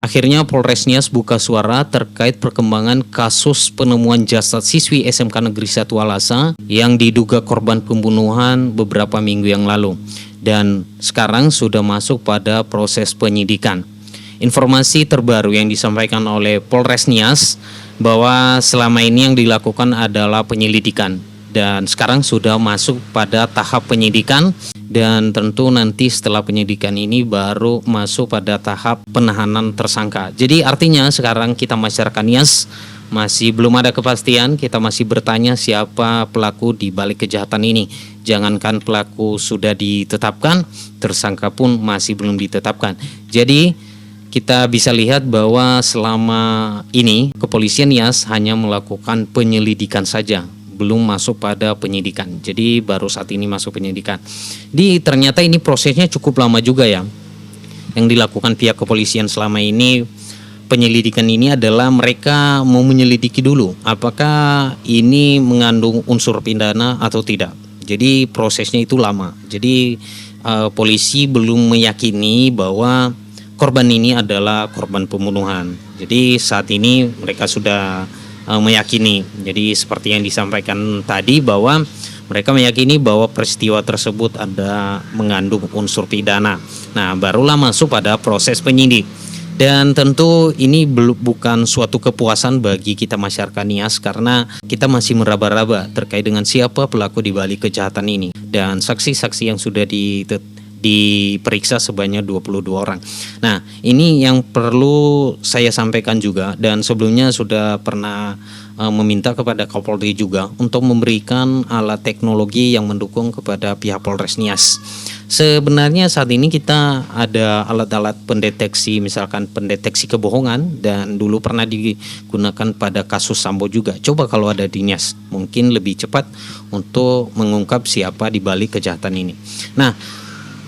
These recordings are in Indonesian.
Akhirnya Polres Nias buka suara terkait perkembangan kasus penemuan jasad siswi SMK Negeri 1 Alasa yang diduga korban pembunuhan beberapa minggu yang lalu dan sekarang sudah masuk pada proses penyidikan. Informasi terbaru yang disampaikan oleh Polres Nias bahwa selama ini yang dilakukan adalah penyelidikan dan sekarang sudah masuk pada tahap penyidikan. Dan tentu nanti setelah penyidikan ini baru masuk pada tahap penahanan tersangka. Jadi artinya sekarang kita masyarakat Nias masih belum ada kepastian, kita masih bertanya siapa pelaku di balik kejahatan ini. Jangankan pelaku sudah ditetapkan, tersangka pun masih belum ditetapkan. Jadi kita bisa lihat bahwa selama ini kepolisian Nias hanya melakukan penyelidikan saja, belum masuk pada penyidikan. Jadi baru saat ini masuk penyidikan. Ternyata ini prosesnya cukup lama juga ya. Yang dilakukan pihak kepolisian selama ini, penyelidikan ini adalah mereka mau menyelidiki dulu apakah ini mengandung unsur pidana atau tidak. Jadi prosesnya itu lama. Jadi polisi belum meyakini bahwa korban ini adalah korban pembunuhan. Jadi saat ini mereka sudah meyakini. Jadi seperti yang disampaikan tadi bahwa mereka meyakini bahwa peristiwa tersebut ada mengandung unsur pidana. Nah, barulah masuk pada proses penyidik. Dan tentu ini bukan suatu kepuasan bagi kita masyarakat Nias karena kita masih meraba-raba terkait dengan siapa pelaku di balik kejahatan ini. Dan saksi-saksi yang sudah diperiksa sebanyak 22 orang. Nah, ini yang perlu saya sampaikan juga, dan sebelumnya sudah pernah meminta kepada Kapolri juga untuk memberikan alat teknologi yang mendukung kepada pihak Polres Nias. Sebenarnya saat ini kita ada alat-alat pendeteksi, misalkan pendeteksi kebohongan, dan dulu pernah digunakan pada kasus Sambo juga. Coba kalau ada di Nias, mungkin lebih cepat untuk mengungkap siapa di balik kejahatan ini. Nah,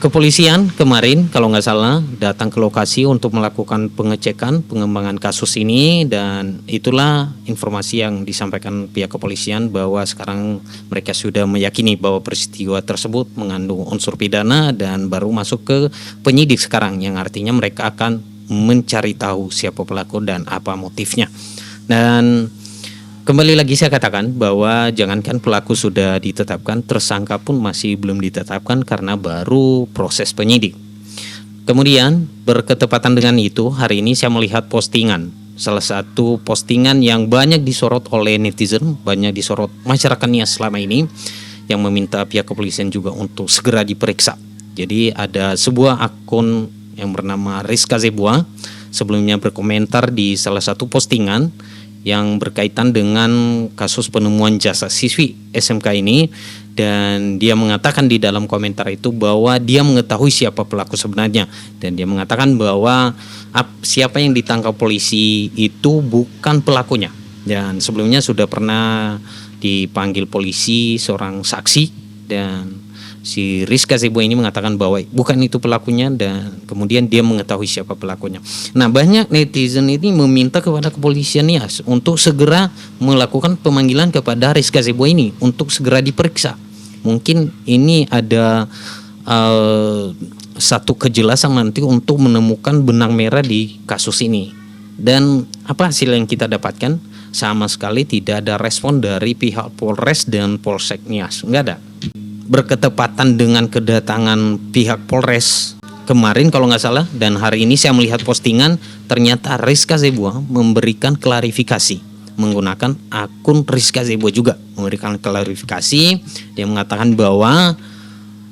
kepolisian kemarin kalau nggak salah datang ke lokasi untuk melakukan pengecekan pengembangan kasus ini, dan itulah informasi yang disampaikan pihak kepolisian bahwa sekarang mereka sudah meyakini bahwa peristiwa tersebut mengandung unsur pidana dan baru masuk ke penyidik sekarang, yang artinya mereka akan mencari tahu siapa pelaku dan apa motifnya. Dan kembali lagi saya katakan bahwa jangankan pelaku sudah ditetapkan, tersangka pun masih belum ditetapkan karena baru proses penyidik. Kemudian berketepatan dengan itu, hari ini saya melihat postingan, salah satu postingan yang banyak disorot oleh netizen, banyak disorot masyarakat Nias selama ini, yang meminta pihak kepolisian juga untuk segera diperiksa. Jadi ada sebuah akun yang bernama Rizka Zebua sebelumnya berkomentar di salah satu postingan yang berkaitan dengan kasus penemuan jasad siswi SMK ini, dan dia mengatakan di dalam komentar itu bahwa dia mengetahui siapa pelaku sebenarnya, dan dia mengatakan bahwa siapa yang ditangkap polisi itu bukan pelakunya, dan sebelumnya sudah pernah dipanggil polisi seorang saksi, dan si Rizka Zebua ini mengatakan bahwa bukan itu pelakunya, dan kemudian dia mengetahui siapa pelakunya. Nah, banyak netizen ini meminta kepada kepolisian Nias untuk segera melakukan pemanggilan kepada Rizka Zebua ini untuk segera diperiksa. Mungkin ini ada satu kejelasan nanti untuk menemukan benang merah di kasus ini. Dan apa hasil yang kita dapatkan? Sama sekali tidak ada respon dari pihak Polres dan Polsek Nias, nggak ada. Berketepatan dengan kedatangan pihak Polres kemarin kalau nggak salah, dan hari ini saya melihat postingan, ternyata Rizka Zebua memberikan klarifikasi menggunakan akun Rizka Zebua juga memberikan klarifikasi. Dia mengatakan bahwa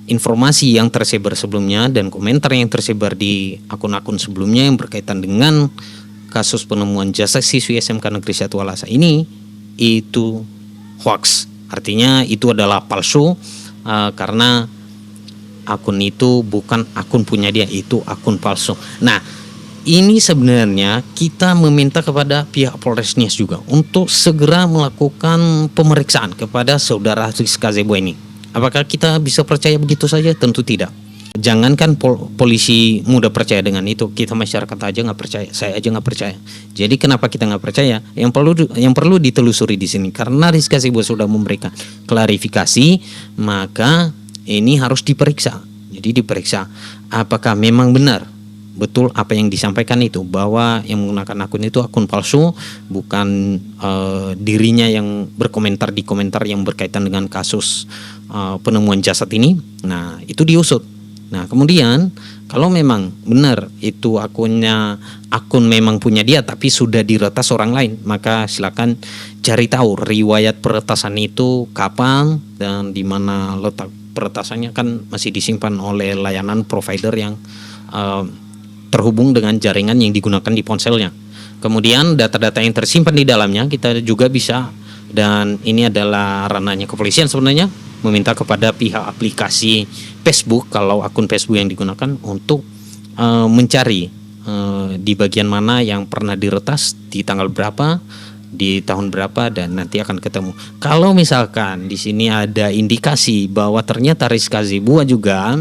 informasi yang tersebar sebelumnya dan komentar yang tersebar di akun-akun sebelumnya yang berkaitan dengan kasus penemuan jasad siswi SMK Negeri 1 Alasa ini itu hoax, artinya itu adalah palsu. Karena akun itu bukan akun punya dia, itu akun palsu. Nah, ini sebenarnya kita meminta kepada pihak Polres Nias juga untuk segera melakukan pemeriksaan kepada saudara Rizka Zebua ini. Apakah kita bisa percaya begitu saja? Tentu tidak. Jangankan polisi mudah percaya dengan itu, kita masyarakat aja nggak percaya, saya aja nggak percaya. Jadi kenapa kita nggak percaya? Yang perlu ditelusuri di sini, karena Rizka Zebua sudah memberikan klarifikasi, maka ini harus diperiksa. Jadi diperiksa apakah memang benar betul apa yang disampaikan itu, bahwa yang menggunakan akun itu akun palsu, bukan dirinya yang berkomentar di komentar yang berkaitan dengan kasus penemuan jasad ini. Nah, itu diusut. Nah, kemudian kalau memang benar itu akun memang punya dia tapi sudah diretas orang lain, maka silakan cari tahu riwayat peretasan itu kapan dan di mana letak peretasannya, kan masih disimpan oleh layanan provider yang terhubung dengan jaringan yang digunakan di ponselnya. Kemudian data-data yang tersimpan di dalamnya kita juga bisa, dan ini adalah ranahnya kepolisian sebenarnya, meminta kepada pihak aplikasi Facebook, kalau akun Facebook yang digunakan, untuk mencari di bagian mana yang pernah diretas, di tanggal berapa, di tahun berapa, dan nanti akan ketemu. Kalau misalkan di sini ada indikasi bahwa ternyata Rizka Zibua juga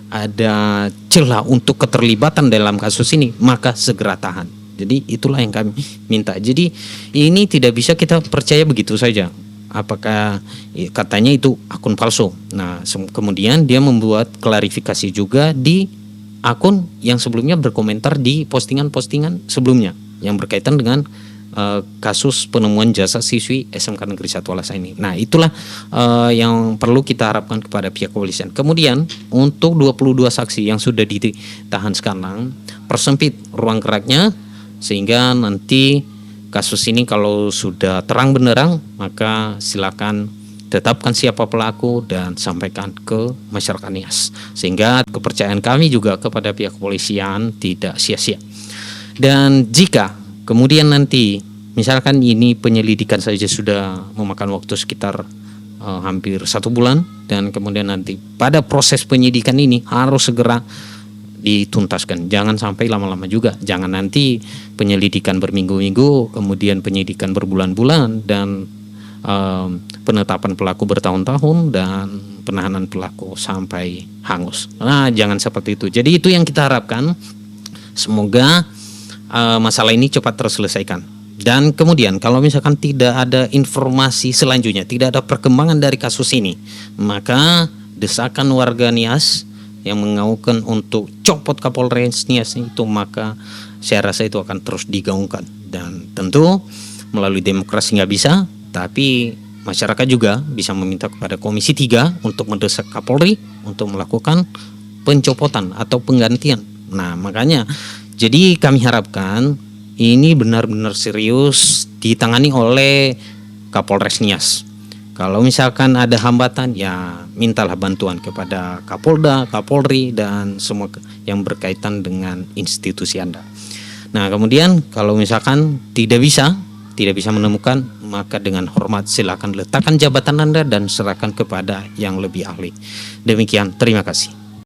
ada celah untuk keterlibatan dalam kasus ini, maka segera tahan. Jadi itulah yang kami minta. Jadi ini tidak bisa kita percaya begitu saja. Apakah katanya itu akun palsu. Nah, kemudian dia membuat klarifikasi juga di akun yang sebelumnya berkomentar di postingan-postingan sebelumnya yang berkaitan dengan kasus penemuan jasad siswi SMK Negeri 1 Walasa ini. Nah, itulah yang perlu kita harapkan kepada pihak kepolisian. Kemudian untuk 22 saksi yang sudah ditahan sekarang, persempit ruang geraknya sehingga nanti kasus ini kalau sudah terang benderang, maka silakan tetapkan siapa pelaku dan sampaikan ke masyarakat Nias, sehingga kepercayaan kami juga kepada pihak kepolisian tidak sia-sia. Dan jika kemudian nanti misalkan ini penyelidikan saja sudah memakan waktu sekitar hampir 1 bulan, dan kemudian nanti pada proses penyidikan ini harus segera dituntaskan, jangan sampai lama-lama juga, jangan nanti penyelidikan berminggu-minggu, kemudian penyidikan berbulan-bulan, dan penetapan pelaku bertahun-tahun, dan penahanan pelaku sampai hangus. Nah, jangan seperti itu. Jadi itu yang kita harapkan, semoga masalah ini cepat terselesaikan. Dan kemudian kalau misalkan tidak ada informasi selanjutnya, tidak ada perkembangan dari kasus ini, maka desakan warga Nias yang mengajukan untuk copot Kapolres Nias itu, maka saya rasa itu akan terus digaungkan. Dan tentu melalui demokrasi nggak bisa, tapi masyarakat juga bisa meminta kepada Komisi 3 untuk mendesak Kapolri untuk melakukan pencopotan atau penggantian. Nah, makanya jadi kami harapkan ini benar-benar serius ditangani oleh Kapolres Nias. Kalau misalkan ada hambatan, ya mintalah bantuan kepada Kapolda, Kapolri, dan semua yang berkaitan dengan institusi Anda. Nah, kemudian kalau misalkan tidak bisa menemukan, maka dengan hormat silakan letakkan jabatan Anda dan serahkan kepada yang lebih ahli. Demikian, terima kasih.